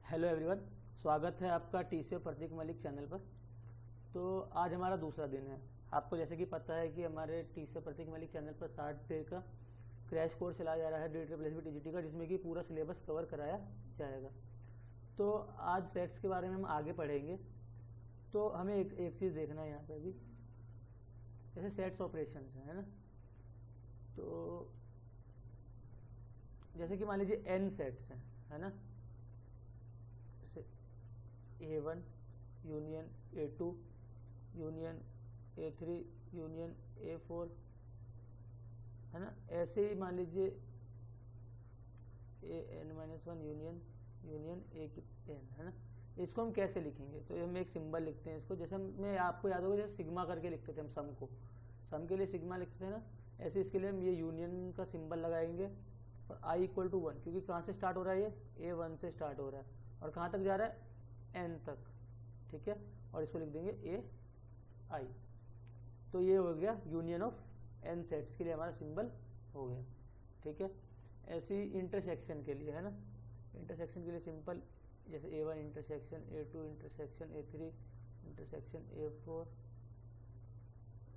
Hello everyone, स्वागत है आपका टीसी प्रतीक मलिक चैनल पर। तो आज हमारा दूसरा दिन है। आपको जैसे कि पता है कि हमारे टीसी प्रतीक मलिक चैनल पर 60 डे का क्रैश कोर्स चलाया जा रहा है DSSB का, जिसमें कि पूरा सिलेबस कवर कराया जाएगा। तो आज सेट्स के बारे में हम आगे पढ़ेंगे। तो हमें एक चीज़ देखना है यहाँ पे अभी, जैसे सेट्स ऑपरेशंस है ना। तो जैसे कि मान लीजिए n सेट्स हैं, है ना। जैसे A1 union A2 union A3 union A4, है ना। ऐसे ही मान लीजिए AN-1 यूनियन यूनियन A की n, है ना। इसको हम कैसे लिखेंगे? तो हम एक सिंबल लिखते हैं इसको, जैसे हमें आपको याद होगा जैसे सिग्मा करके लिखते थे हम सम को, सम के लिए सिग्मा लिखते थे ना। ऐसे इसके लिए हम ये यूनियन का सिंबल लगाएंगे और i = 1, क्योंकि कहाँ से स्टार्ट हो रहा है, ये A1 से स्टार्ट हो रहा है और कहाँ तक जा रहा है, n तक, ठीक है। और इसको लिख देंगे AI। तो ये हो गया यूनियन ऑफ n सेट्स के लिए हमारा सिंबल हो गया, ठीक है। ऐसे ही इंटरसेक्शन के लिए, है ना। इंटरसेक्शन के लिए सिंपल जैसे A1 intersection A2 intersection A3 intersection A4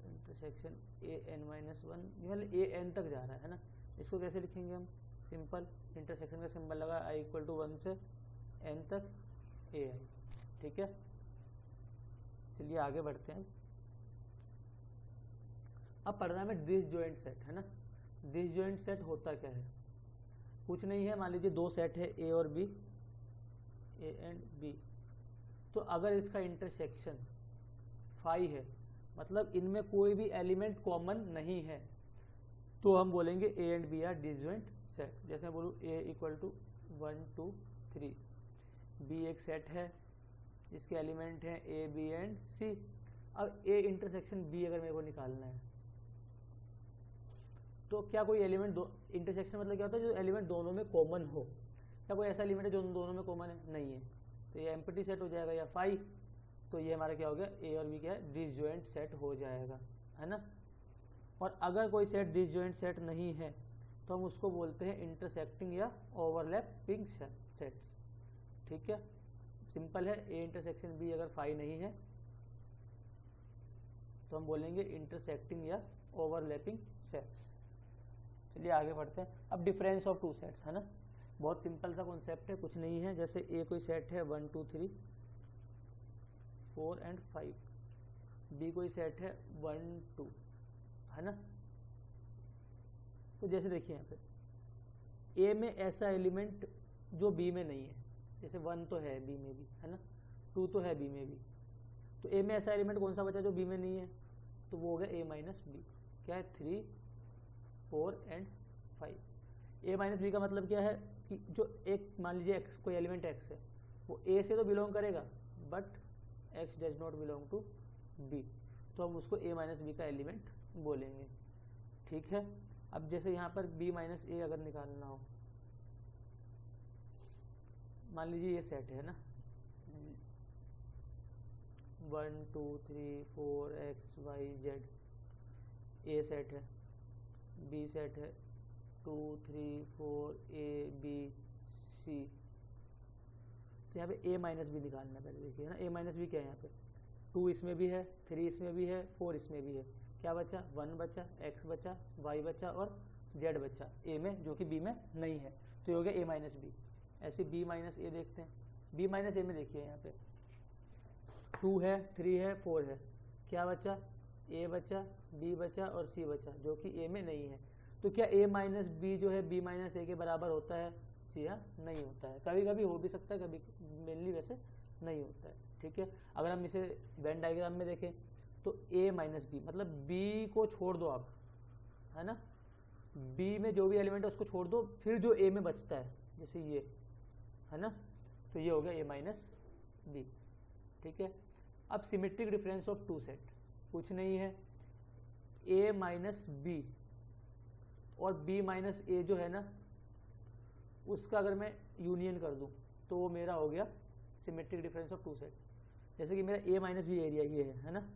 intersection AN-1, मतलब AN तक जा रहा है ना। इसको कैसे लिखेंगे हम? सिंपल इंटरसेक्शन का सिंबल लगा i = 1 से n तक AI, ठीक है। चलिए आगे बढ़ते हैं। अब पढ़ना है हमें डिसजॉइंट सेट, है ना। डिसजॉइंट सेट होता क्या है? कुछ नहीं है, मान लीजिए दो सेट है A और B, A एंड B। तो अगर इसका इंटरसेक्शन फाई है, मतलब इनमें कोई भी एलिमेंट कॉमन नहीं है, तो हम बोलेंगे A and B are disjoint sets. जैसे मैं बोलूँ A = 1 2 3, B एक सेट है जिसके एलिमेंट हैं A B एंड C। अब A इंटरसेक्शन B अगर मेरे को निकालना है, तो क्या कोई एलिमेंट इंटरसेक्शन मतलब क्या होता है? जो एलिमेंट दोनों में कॉमन हो। क्या कोई ऐसा एलिमेंट है जो दोनों में कॉमन है? नहीं है, तो ये एम्प्टी सेट हो जाएगा या फाई। तो ये हमारा क्या हो गया, A और B क्या है, डिसजॉइंट सेट हो जाएगा, है ना। और अगर कोई सेट डिसजॉइंट सेट नहीं है तो हम उसको बोलते हैं इंटरसेक्टिंग या ओवरलैपिंग सेट्स, ठीक है। सिंपल है, A इंटरसेक्शन B अगर फाई नहीं है तो हम बोलेंगे इंटरसेक्टिंग या ओवरलैपिंग सेट्स। चलिए आगे बढ़ते हैं। अब डिफरेंस ऑफ टू सेट्स, है ना। बहुत सिंपल सा कॉन्सेप्ट है, कुछ नहीं है। जैसे A कोई सेट है 1 2 3 4 एंड 5, B कोई सेट है 1 2, है ना। तो जैसे देखिए यहाँ पे A में ऐसा एलिमेंट जो B में नहीं है, जैसे 1 तो है B में भी, है ना, 2 तो है B में भी। तो A में ऐसा एलिमेंट कौन सा बचा जो B में नहीं है? तो वो हो गया A - B। क्या है? 3 4 एंड 5। A - B का मतलब क्या है कि जो एक मान लीजिए कोई एलिमेंट x है, वो A से तो बिलोंग करेगा, but x does not belong to B, तो हम उसको A - B का एलिमेंट बोलेंगे, ठीक है। अब जैसे यहाँ पर B - A अगर निकालना हो, मान लीजिए ये सेट है ना, 1 2 3 4 x y z, A set है, B सेट है 2 3 4 A B C। तो यहाँ पे A - B निकालना है। पहले देखिए ना, A - B क्या है यहाँ पे, 2 इसमें भी है, 3 इसमें भी है, 4 इसमें भी है। क्या बचा? 1 बचा, x बचा, y बचा और z बचा A में, जो कि B में नहीं है। तो ये हो गया A - B। ऐसे B - A देखते हैं। B - A में देखिए यहाँ पे 2 है, 3 है, 4 है। क्या बचा? A बचा, B बचा और C बचा, जो कि A में नहीं है। तो क्या A - B जो है B - A के बराबर होता है? जी हाँ, नहीं होता है। कभी कभी हो भी सकता है, कभी मेनली वैसे नहीं होता है, ठीक है। अगर हम इसे वेन डायग्राम में देखें तो A - B मतलब B को छोड़ दो आप, है ना। B में जो भी एलिमेंट है उसको छोड़ दो, फिर जो A में बचता है, जैसे ये, है ना, तो ये हो गया A - B, ठीक है। अब symmetric difference of two set, कुछ नहीं है, A - B और B - A जो है ना, उसका अगर मैं यूनियन कर दूं तो वो मेरा हो गया symmetric difference of two set. जैसे कि मेरा A - B एरिया ये है ना,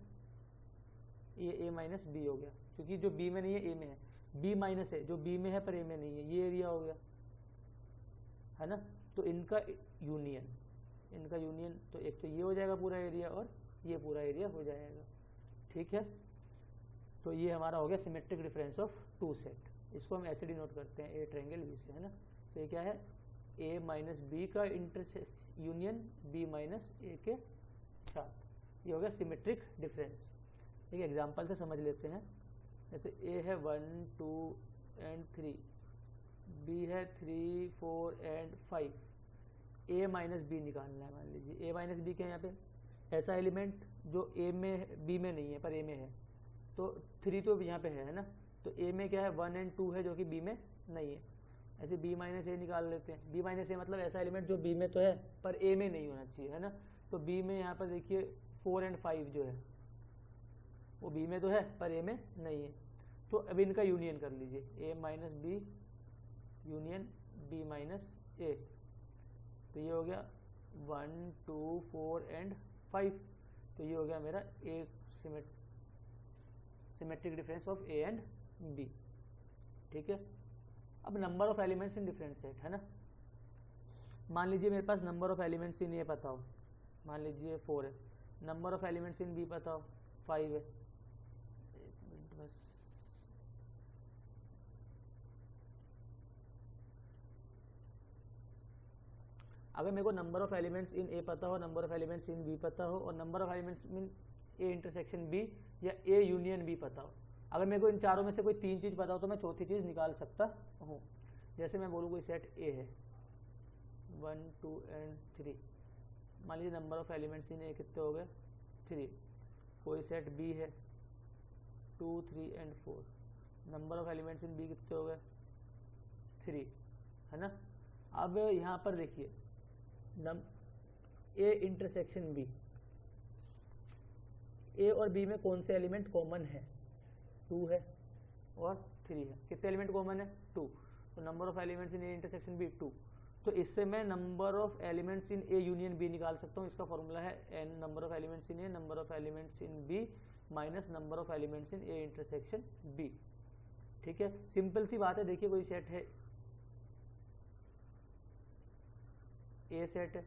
ये A - B हो गया, क्योंकि जो B में नहीं है A में है। B - A जो B में है पर A में नहीं है, ये एरिया हो गया, है ना। तो इनका यूनियन, इनका यूनियन, तो एक तो ये हो जाएगा पूरा एरिया और ये पूरा एरिया हो जाएगा। ठीक है, तो ये हमारा हो गया symmetric difference of two set. इसको हम ऐसे डिनोट करते हैं ए ट्रायंगल बी से, है ना। तो ये क्या है, ए माइनस बी का यूनियन बी माइनस ए के साथ, ये हो गया सिमेट्रिक डिफरेंस। एक एग्जांपल से समझ लेते हैं। जैसे ए है 1 2 एंड 3, बी है 3 4 एंड 5, ए माइनस बी निकालना है। मान लीजिए ए माइनस बी क्या है यहाँ पे, ऐसा एलिमेंट जो ए में बी में नहीं है पर ए में है। तो 3 तो यहाँ पे है ना, तो ए में क्या है 1 एंड 2 है जो कि बी में नहीं है। ऐसे बी माइनस ए निकाल लेते हैं। बी माइनस ए मतलब ऐसा एलिमेंट जो बी में तो है पर ए में नहीं होना चाहिए, है ना। तो बी में यहाँ पर देखिए 4 एंड 5 जो है वो बी में तो है पर ए में नहीं है। तो अब इनका यूनियन कर लीजिए, A minus B union B minus A. तो ये हो गया 1 2 4 एंड 5। तो ये हो गया मेरा A symmetric difference of A and B. ठीक है, अब number of elements in different set, है ना। मान लीजिए मेरे पास number of elements in A पता हो, मान लीजिए 4 है। Number of elements in B पता हो 5 है। एक मिनट बस, अगर मेरे को number of elements in A पता हो, number of elements in B पता हो और number of elements in A intersection B या ए यूनियन बी पता हो, अगर मेरे को इन चारों में से कोई 3 चीज़ पता हो तो मैं चौथी चीज़ निकाल सकता हूँ। जैसे मैं बोलूँ कोई सेट ए है 1 2 एंड 3, मान लीजिए नंबर ऑफ एलिमेंट्स इन ए कितने हो गए 3। कोई सेट बी है 2 3 and 4, number of elements in B कितने हो गए 3, है ना। अब यहाँ पर देखिए ए इंटरसेक्शन बी, ए और बी में कौन से एलिमेंट कॉमन है, 2 है और 3 है। कितने एलिमेंट कॉमन है 2, तो number of elements in A intersection B 2। तो इससे मैं number of elements in A union B निकाल सकता हूँ। इसका फॉर्मूला है N number of elements in A number of elements in B minus number of elements in A intersection B. ठीक है, सिंपल सी बात है। देखिए कोई सेट है, ए सेट है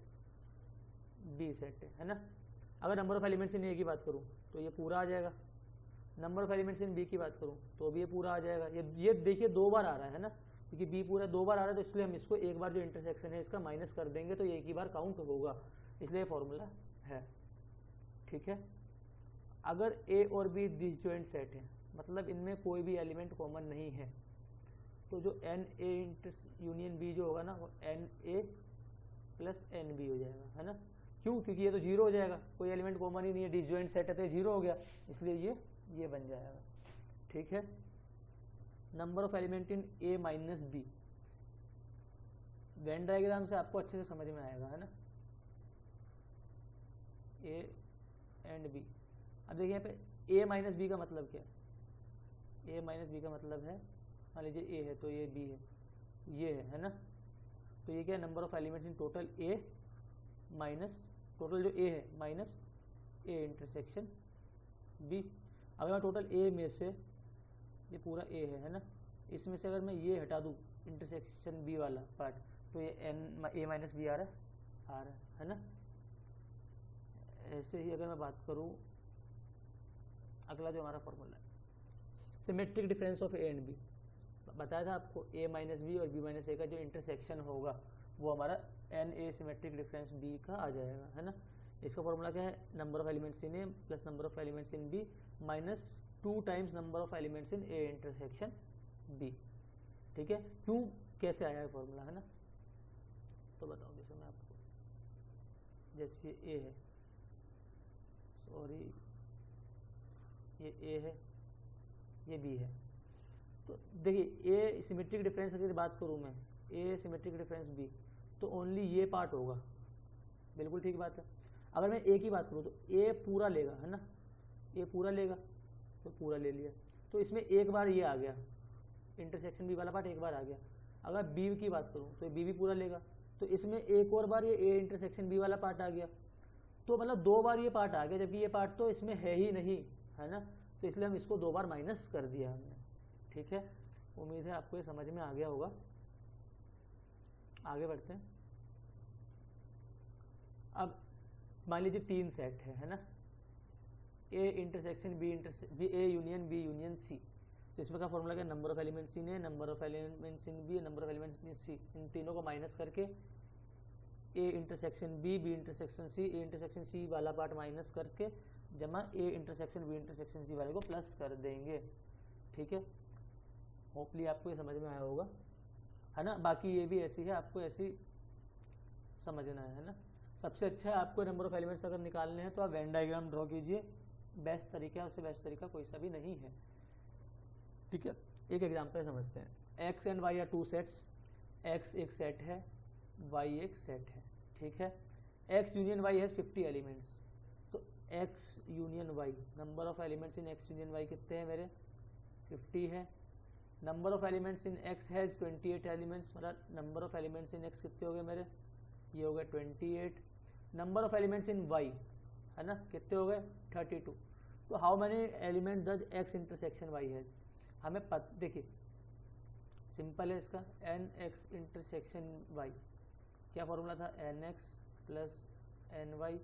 बी सेट है ना। अगर number of elements in A की बात करूँ तो ये पूरा आ जाएगा, number of elements in B की बात करूँ तो भी ये पूरा आ जाएगा। ये देखिए 2 बार आ रहा है ना, क्योंकि बी पूरा 2 बार आ रहा है, तो इसलिए हम इसको एक बार जो इंटरसेक्शन है इसका माइनस कर देंगे तो ये एक ही बार काउंट होगा, इसलिए फॉर्मूला है। ठीक है, अगर ए और बी डिसजॉइंट सेट है, मतलब इनमें कोई भी एलिमेंट कॉमन नहीं है, तो जो एन ए यूनियन बी जो होगा ना वो N A plus N B हो जाएगा, है ना। क्यों, क्योंकि ये तो 0 हो जाएगा, कोई एलिमेंट कॉमन ही नहीं है, डिसजॉइंट सेट है तो 0 हो गया, इसलिए ये बन जाएगा। ठीक है, number of element in A minus B, Venn diagram से आपको अच्छे से समझ में आएगा, है ना। ए एंड बी, अब देखिए यहाँ पे ए माइनस बी का मतलब क्या है, ए माइनस बी का मतलब है, मान लीजिए ए है तो ये बी है, ये है ना। तो ये क्या है, number of elements in total A minus total जो ए है माइनस ए इंटरसेक्शन बी। अगर मैं टोटल ए में से, ये पूरा ए है ना, इसमें से अगर मैं ये हटा दूँ इंटरसेक्शन बी वाला पार्ट, तो ये एन ए माइनस बी आ रहा है ना। ऐसे ही अगर मैं बात करूँ अगला जो हमारा फॉर्मूला है symmetric difference of A and B, बताया था आपको ए माइनस बी और बी माइनस ए का जो इंटरसेक्शन होगा वो हमारा N A symmetric difference B का आ जाएगा, है ना। इसका फॉर्मूला क्या है, number of elements in A plus number of elements in B minus 2 times number of elements in A intersection B. ठीक है, क्यों कैसे आया है फॉर्मूला, है ना। तो बताओ, जैसे मैं आपको, जैसे ये ए है, सॉरी ये ए है, ये बी है, तो देखिए ए सिमेट्रिक डिफरेंस अगर बात करूँ मैं, ए सिमेट्रिक डिफरेंस बी, तो ओनली ये पार्ट होगा, बिल्कुल ठीक बात है। अगर मैं ए की बात करूँ तो ए पूरा लेगा, है ना, ए पूरा लेगा, तो पूरा ले लिया, तो इसमें एक बार ये आ गया, इंटरसेक्शन बी वाला पार्ट एक बार आ गया। अगर बी की बात करूँ तो बी भी पूरा लेगा, तो इसमें एक और बार ये ए इंटरसेक्शन बी वाला पार्ट आ गया, तो मतलब 2 बार ये पार्ट आ गया, जबकि ये पार्ट तो इसमें है ही नहीं, है ना। तो इसलिए हम इसको 2 बार माइनस कर दिया हमने। ठीक है, उम्मीद है आपको ये समझ में आ गया होगा। आगे बढ़ते हैं। अब मान लीजिए 3 सेट है ना, A intersection B, A union B union C. तो इसमें क्या फॉर्मूला क्या, number of elements in A, number of elements in B, number of elements in C, इन तीनों को माइनस करके A intersection B, B intersection C, A intersection C वाला part minus करके जमा A intersection B intersection C वाले को plus कर देंगे। ठीक है, होपली आपको ये समझ में आया होगा, है ना। बाकी ये भी ऐसी है, आपको ऐसी समझना है ना। सबसे अच्छा है आपको नंबर ऑफ एलिमेंट्स अगर निकालने हैं तो आप वेन डायग्राम ड्रॉ कीजिए, बेस्ट तरीका है, उससे बेस्ट तरीका कोई सा भी नहीं है। ठीक है, एक एग्जांपल समझते हैं। X and Y are two sets, X एक सेट है, वाई एक सेट है। ठीक है, X union Y has 50 elements. तो X union Y, number of elements in X union Y कितने हैं मेरे, 50 है। Number of elements in X has 28 elements, मतलब number of elements in X कितने हो गए मेरे, ये हो गए 28। Number of elements in Y है ना, कितने हो गए 32। तो how many element does X intersection Y has, हमें देखिए सिंपल है इसका, एन एक्स इंटरसेक्शन वाई, क्या फॉर्मूला था, N X plus N Y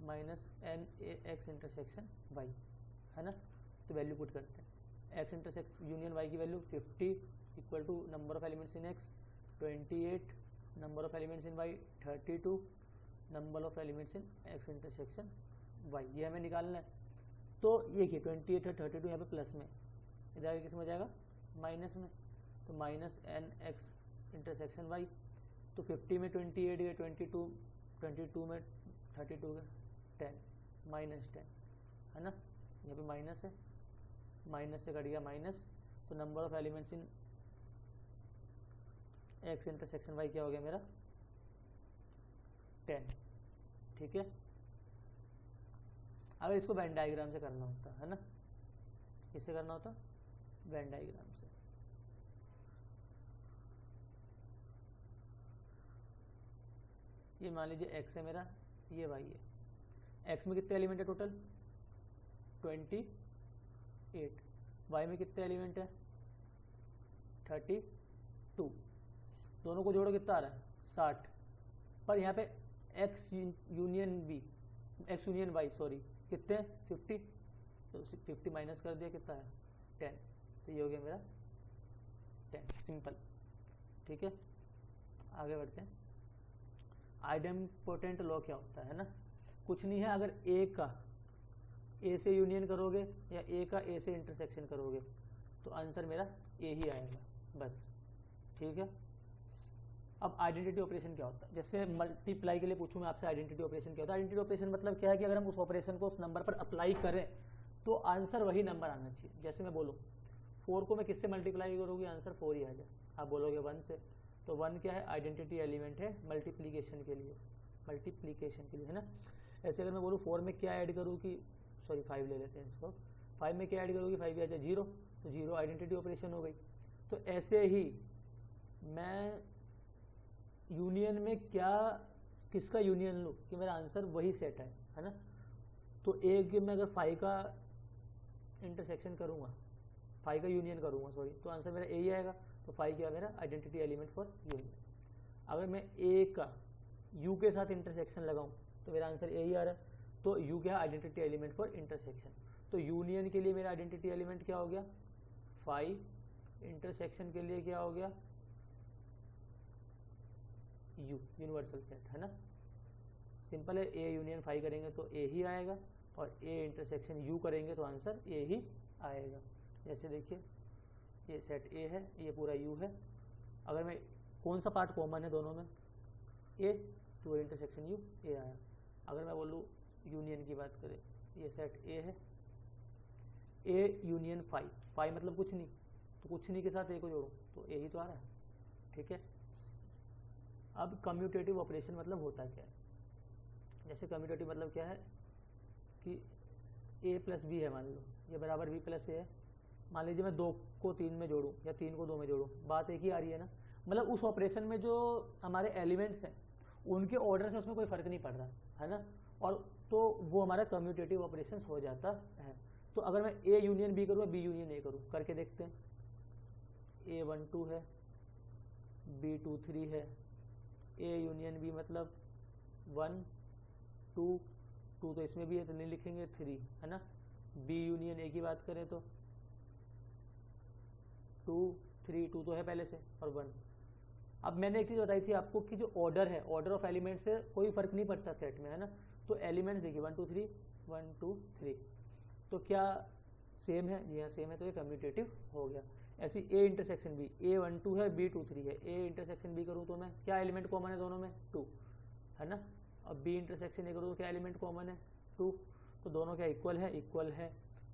minus N A X intersection Y, है ना। तो वैल्यू पुट करते हैं, एक्स इंटरसेक्शन यूनियन वाई की value 50 equal to number of elements in X 28, number of elements in Y 32, number of elements in X intersection Y, ये हमें निकालना है। तो ये 28 है, 32 यहाँ पे प्लस में, इधर आगे किस में जाएगा, माइनस में। तो minus N X intersection Y, तो 50 में 28 गए, 22 में 32 गए 10, माइनस 10 है ना, यहाँ पे माइनस है, माइनस से कट गया माइनस। तो number of elements in X intersection Y क्या हो गया मेरा, 10। ठीक है, अगर इसको वेन डायग्राम से करना होता है ना, किससे करना होता, वेन डायग्राम से। ये मान लीजिए एक्स है मेरा, ये वाई है। एक्स में कितने एलिमेंट है टोटल, 28। वाई में कितने एलिमेंट है, 32। दोनों को जोड़ो कितना आ रहा है, 60। पर यहाँ पे X union B, X union Y sorry, कितने 50, तो 50 माइनस कर दिया, कितना है 10। तो ये हो गया मेरा 10, सिंपल। ठीक है, आगे बढ़ते हैं। आइडेम्पोटेंट लॉ क्या होता है ना, कुछ नहीं है, अगर ए का ए से यूनियन करोगे या ए का ए से इंटरसेक्शन करोगे तो आंसर मेरा ए ही आएगा, बस। ठीक है, अब आइडेंटिटी ऑपरेशन क्या होता है, जैसे मल्टीप्लाई के लिए पूछूं मैं आपसे आइडेंटिटी ऑपरेशन क्या होता है। आइडेंटिटी ऑपरेशन मतलब क्या है कि अगर हम उस ऑपरेशन को उस नंबर पर अप्लाई करें तो आंसर वही नंबर आना चाहिए। जैसे मैं बोलूँ 4 को मैं किससे मल्टीप्लाई करूँगी, आंसर 4 ही आ जाए। आप बोलोगे 1 से, तो 1 क्या है, आइडेंटिटी एलिमेंट है मल्टीप्लीकेशन के लिए, है ना। ऐसे अगर मैं बोलूँ 4 में क्या ऐड करूँ कि, सॉरी 5 ले लेते हैं इसको, 5 में क्या ऐड करूँगी, 5 आ जाए 0, तो 0 आइडेंटिटी ऑपरेशन हो गई। तो ऐसे ही मैं यूनियन में क्या, किसका यूनियन लूँ कि मेरा आंसर वही सेट है ना। तो एक में अगर 5 का इंटरसेक्शन करूँगा, 5 का यूनियन करूँगा सॉरी, तो आंसर मेरा ए ही आएगा। तो 5 क्या मेरा आइडेंटिटी एलिमेंट फॉर यूनियन। अगर मैं ए का यू के साथ इंटरसेक्शन लगाऊं तो मेरा आंसर ए ही आ रहा है। तो यू क्या आइडेंटिटी एलिमेंट फॉर इंटरसेक्शन। तो यूनियन के लिए मेरा आइडेंटिटी एलिमेंट क्या हो गया 5, इंटरसेक्शन के लिए क्या हो गया यू, यूनिवर्सल सेट है ना। सिंपल है, ए यूनियन 5 करेंगे तो ए ही आएगा और ए इंटरसेक्शन यू करेंगे तो आंसर ए ही आएगा। जैसे देखिए ये सेट ए है, ये पूरा यू है। अगर मैं कौन सा पार्ट कॉमन है दोनों में, ए, तो इंटरसेक्शन यू ए आया। अगर मैं बोलूँ यूनियन की बात करें, ये सेट ए है, ए यूनियन 5 मतलब कुछ नहीं, तो कुछ नहीं के साथ ए को जोड़ूँ तो ए ही तो आ रहा है। ठीक है, अब कम्यूटेटिव ऑपरेशन मतलब होता क्या है। जैसे कम्यूटेटिव मतलब क्या है कि ए प्लस बी है, मान लो ये बराबर बी प्लस ए है। मान लीजिए मैं 2 को 3 में जोड़ूं या 3 को 2 में जोड़ूं, बात एक ही आ रही है ना। मतलब उस ऑपरेशन में जो हमारे एलिमेंट्स हैं उनके ऑर्डर से उसमें कोई फ़र्क नहीं पड़ रहा है ना, और तो वो हमारा कम्यूटेटिव ऑपरेशन हो जाता है। तो अगर मैं ए यूनियन बी करूँ, बी यूनियन ए करूँ, करके देखते हैं। A1 2 है, B2 3 है, ए यूनियन बी मतलब 1 2 2 तो इसमें भी है तो नहीं लिखेंगे 3 है ना। बी यूनियन ए की बात करें तो 2 3 2 तो है पहले से और 1। अब मैंने एक चीज़ बताई थी आपको कि जो ऑर्डर है, ऑर्डर ऑफ एलिमेंट से कोई फर्क नहीं पड़ता सेट में, है ना। तो एलिमेंट्स देखिए 1 2 3 1 2 3, तो क्या सेम है? जी हाँ सेम है, तो ये कम्यूटेटिव हो गया। ऐसी ए इंटरसेक्शन बी, ए 1 2 है बी 2 3 है, ए इंटरसेक्शन बी करूँ तो मैं क्या एलिमेंट कॉमन है दोनों में? 2 है ना। अब बी इंटरसेक्शन ए करूँ तो क्या एलिमेंट कॉमन है? 2, तो दोनों क्या इक्वल है? इक्वल है।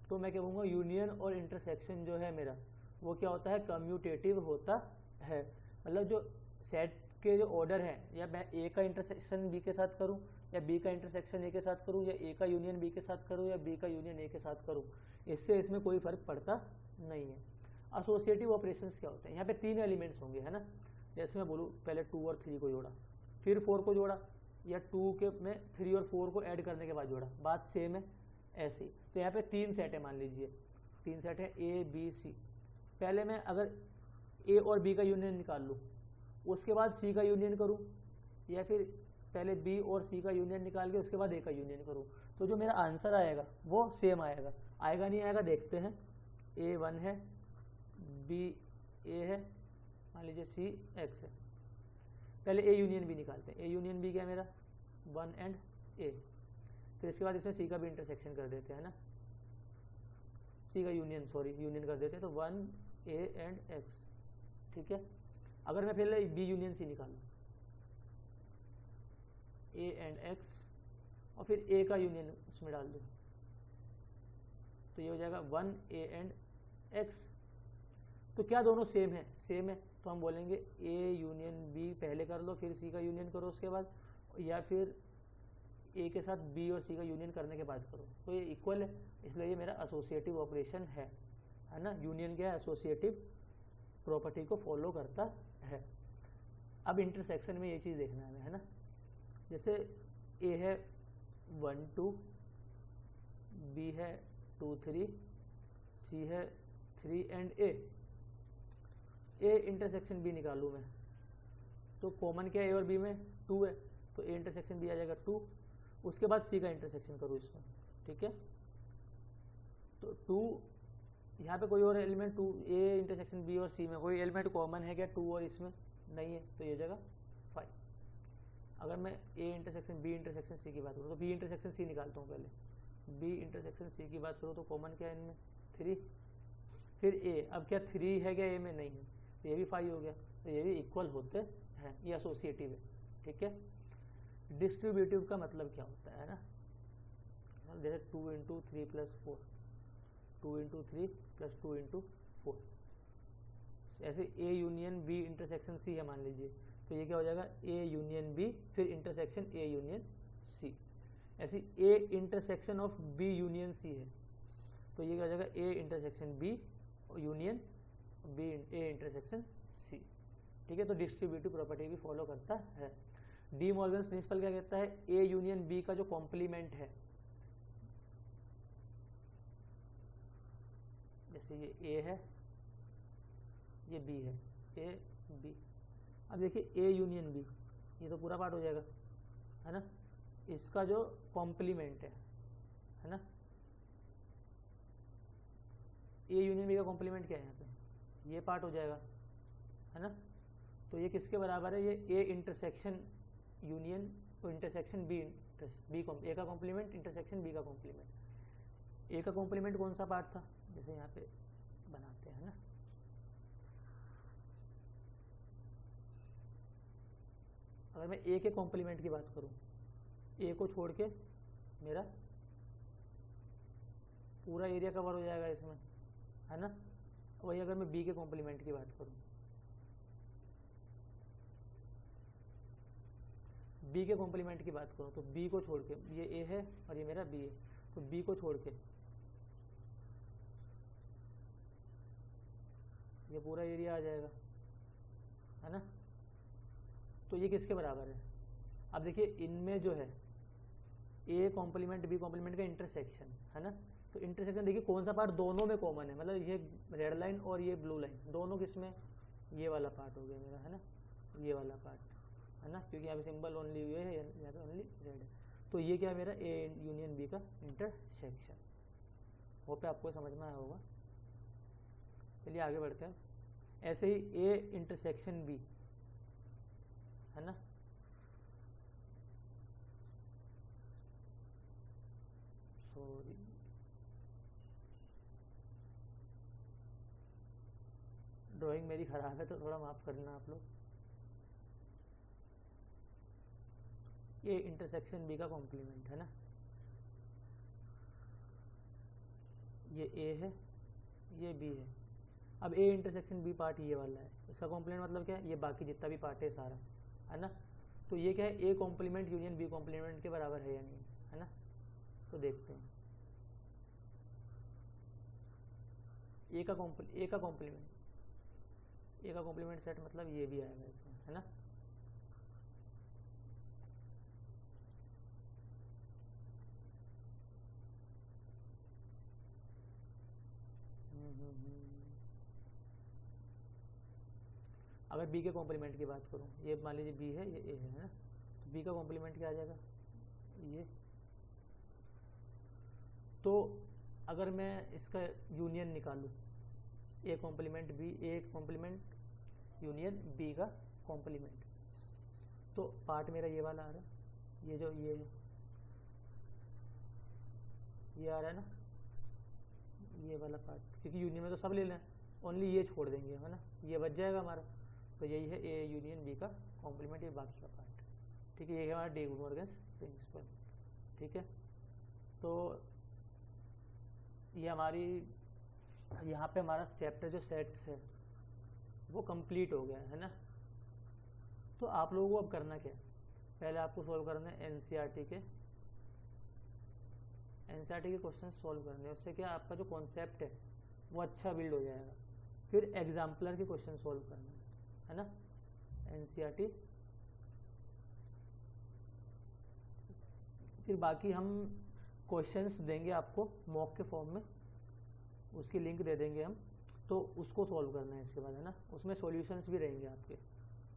तो मैं क्या कहूँगा, यूनियन और इंटरसेक्शन जो है मेरा वो क्या होता है? कम्यूटेटिव होता है। मतलब जो सेट के जो ऑर्डर है, या मैं ए का इंटरसेक्शन बी के साथ करूं, या बी का इंटरसेक्शन ए के साथ करूं, या ए का यूनियन बी के साथ करूं, या बी का यूनियन ए के साथ करूं, इससे इसमें कोई फर्क पड़ता नहीं है। एसोसिएटिव ऑपरेशंस क्या होते हैं? यहाँ पे 3 एलिमेंट्स होंगे, है ना। जैसे मैं बोलूँ पहले 2 और 3 को जोड़ा, फिर 4 को जोड़ा, या 2 के में 3 और 4 को ऐड करने के बाद जोड़ा, बात सेम है। ऐसे ही तो यहाँ पे 3 सेट है, मान लीजिए 3 सेट है ए बी सी। पहले मैं अगर ए और बी का यूनियन निकाल लूँ, उसके बाद सी का यूनियन करूँ, या फिर पहले बी और सी का यूनियन निकाल के उसके बाद ए का यूनियन करूँ, तो जो मेरा आंसर आएगा वो सेम आएगा। आएगा नहीं आएगा देखते हैं। ए 1 है, बी ए है, मान लीजिए सी एक्स है। पहले ए यूनियन बी निकालते हैं। ए यूनियन बी क्या है मेरा? 1 एंड ए। फिर इसके बाद इसमें सी का भी इंटरसेक्शन कर देते हैं ना, सी का यूनियन, सॉरी यूनियन कर देते हैं, तो 1 ए एंड एक्स। ठीक है। अगर मैं पहले बी यूनियन सी निकालूं, ए एंड एक्स, और फिर ए का यूनियन उसमें डाल दूं, तो ये हो जाएगा 1 ए एंड एक्स। तो क्या दोनों सेम है? सेम है, तो हम बोलेंगे ए यूनियन बी पहले कर लो, फिर सी का यूनियन करो उसके बाद, या फिर ए के साथ बी और सी का यूनियन करने के बाद करो, तो ये इक्वल है, इसलिए ये मेरा एसोसिएटिव ऑपरेशन है ना। यूनियन क्या है? एसोसिएटिव प्रॉपर्टी को फॉलो करता है। अब इंटरसेक्शन में ये चीज़ देखना है ना। जैसे ए है 1 2, बी है 2 3, सी है 3 एंड ए इंटरसेक्शन बी निकालूँ मैं, तो कॉमन क्या है ए और बी में? 2 है, तो ए इंटरसेक्शन बी आ जाएगा 2। उसके बाद सी का इंटरसेक्शन करूँ इसमें, ठीक है। तो 2 यहाँ पे कोई और एलिमेंट 2 ए इंटरसेक्शन बी और सी में कोई एलिमेंट कॉमन है क्या 2 और इसमें? नहीं है, तो ये जगह 5। अगर मैं A intersection B intersection C की बात करूँ, तो बी इंटरसेक्शन सी निकालता हूँ पहले। बी इंटरसेक्शन सी की बात करूँ तो कॉमन क्या है इनमें? 3। फिर ए, अब क्या 3 है क्या ए में? नहीं है, तो ये भी 5 हो गया, तो ये भी इक्वल होते हैं, ये एसोसिएटिव है। ठीक है। डिस्ट्रीब्यूटिव का मतलब क्या होता है ना, जैसे 2 × 3 + 4, 2 × 3 + 2 × 4, ऐसे A union B intersection C है मान लीजिए, तो ये क्या हो जाएगा? ए यूनियन बी फिर इंटरसेक्शन ए यूनियन सी। ऐसे A intersection of B union C है, तो ये क्या हो जाएगा? A intersection B union B A intersection C. ठीक है। तो डिस्ट्रीब्यूटिव प्रॉपर्टी भी फॉलो करता है। डी मॉर्गन्स प्रिंसिपल क्या कहता है? ए यूनियन बी का जो कॉम्प्लीमेंट है, जैसे ये ए है, ये बी है, ए बी। अब देखिए ए यूनियन बी, ये तो पूरा पार्ट हो जाएगा, है ना। इसका जो कॉम्प्लीमेंट है ना, ए यूनियन बी का कॉम्प्लीमेंट क्या है यहाँ पे? ये पार्ट हो जाएगा, है ना। तो ये किसके बराबर है? ये ए इंटरसेक्शन यूनियन और इंटरसेक्शन बी ए का कॉम्प्लीमेंट इंटरसेक्शन बी का कॉम्प्लीमेंट। ए का कॉम्प्लीमेंट कौन सा पार्ट था? जैसे यहाँ पे बनाते हैं ना, अगर मैं ए के कॉम्प्लीमेंट की बात करूँ, ए को छोड़ के मेरा पूरा एरिया कवर हो जाएगा इसमें, है ना। वही अगर मैं बी के कॉम्प्लीमेंट की बात करूँ, बी के कॉम्प्लीमेंट की बात करूँ, तो बी को छोड़ के, ये ए है और ये मेरा बी है, तो बी को छोड़ के ये पूरा एरिया आ जाएगा, है ना। तो ये किसके बराबर है? अब देखिए इनमें जो है ए कॉम्प्लीमेंट बी कॉम्प्लीमेंट का इंटरसेक्शन, है ना। तो इंटरसेक्शन देखिए कौन सा पार्ट दोनों में कॉमन है, मतलब ये रेड लाइन और ये ब्लू लाइन दोनों किसमें? ये वाला पार्ट हो गया मेरा, है ना, ये वाला पार्ट, है ना, क्योंकि यहाँ पे सिंबल ओनली ये है, यहाँ पे ओनली रेड है। तो ये क्या है मेरा ए यूनियन बी का इंटरसेक्शन। होप आपको समझ में आया होगा। चलिए आगे बढ़ते हैं। ऐसे ही ए इंटरसेक्शन बी है ना, सॉरी ड्राइंग मेरी खराब है तो थोड़ा माफ करना आप लोग। ए इंटरसेक्शन बी का कॉम्प्लीमेंट है ना, ये ए है ये बी है। अब ए इंटरसेक्शन बी पार्ट ये वाला है, इसका कॉम्प्लीमेंट मतलब क्या है, ये बाकी जितना भी पार्ट है सारा है ना। तो ये क्या है, A complement union B complement के बराबर है या नहीं है ना। तो देखते हैं ए का कॉम्प्लीमेंट सेट मतलब ये भी आएगा इसमें है ना। अगर बी के कॉम्प्लीमेंट की बात करूं, ये मान लीजिए बी है ये ए है ना, तो बी का कॉम्प्लीमेंट क्या आ जाएगा ये। तो अगर मैं इसका यूनियन निकालूं, A complement B, A complement union B का कॉम्प्लीमेंट, तो पार्ट मेरा ये वाला आ रहा है, ये जो ये आ रहा है ना, ये वाला पार्ट, क्योंकि यूनियन में तो सब ले लें, ओनली ये छोड़ देंगे है ना, ये बच जाएगा हमारा। तो यही है ए यूनियन बी का कॉम्प्लीमेंट, ये बाकी का पार्ट। ठीक है, ये है हमारा डी मॉर्गन्स प्रिंसिपल। ठीक है, तो ये हमारी यहाँ पे हमारा चैप्टर जो सेट्स है वो कंप्लीट हो गया है ना। तो आप लोगों को अब करना क्या है, पहले आपको सॉल्व करना है एनसीईआरटी के क्वेश्चन सॉल्व करने हैं। उससे क्या आपका जो कॉन्सेप्ट है वो अच्छा बिल्ड हो जाएगा। फिर एग्जाम्पलर के क्वेश्चन सॉल्व करना है ना, एनसीईआरटी। फिर बाकी हम क्वेश्चंस देंगे आपको मॉक के फॉर्म में, उसकी लिंक दे देंगे हम, तो उसको सॉल्व करना है इसके बाद है ना। उसमें सॉल्यूशंस भी रहेंगे आपके,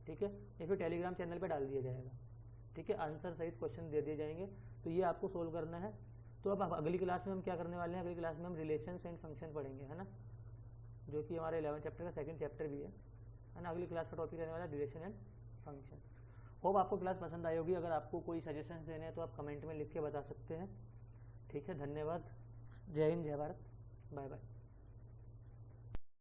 ठीक है, या फिर टेलीग्राम चैनल पे डाल दिया जाएगा। ठीक है, आंसर सहित क्वेश्चन दे दिए जाएंगे, तो ये आपको सोल्व करना है। तो अब अगली क्लास में हम क्या करने वाले हैं, अगली क्लास में हम रिलेशंस एंड फंक्शन पढ़ेंगे है ना, जो कि हमारे 11 चैप्टर का सेकंड चैप्टर भी है ना। अगली क्लास का टॉपिक रहने वाला है रिलेशन एंड फंक्शन। होप आपको क्लास पसंद आई होगी। अगर आपको कोई सजेशंस देने हैं तो आप कमेंट में लिख के बता सकते हैं। ठीक है, धन्यवाद, जय हिंद, जय भारत, बाय बाय।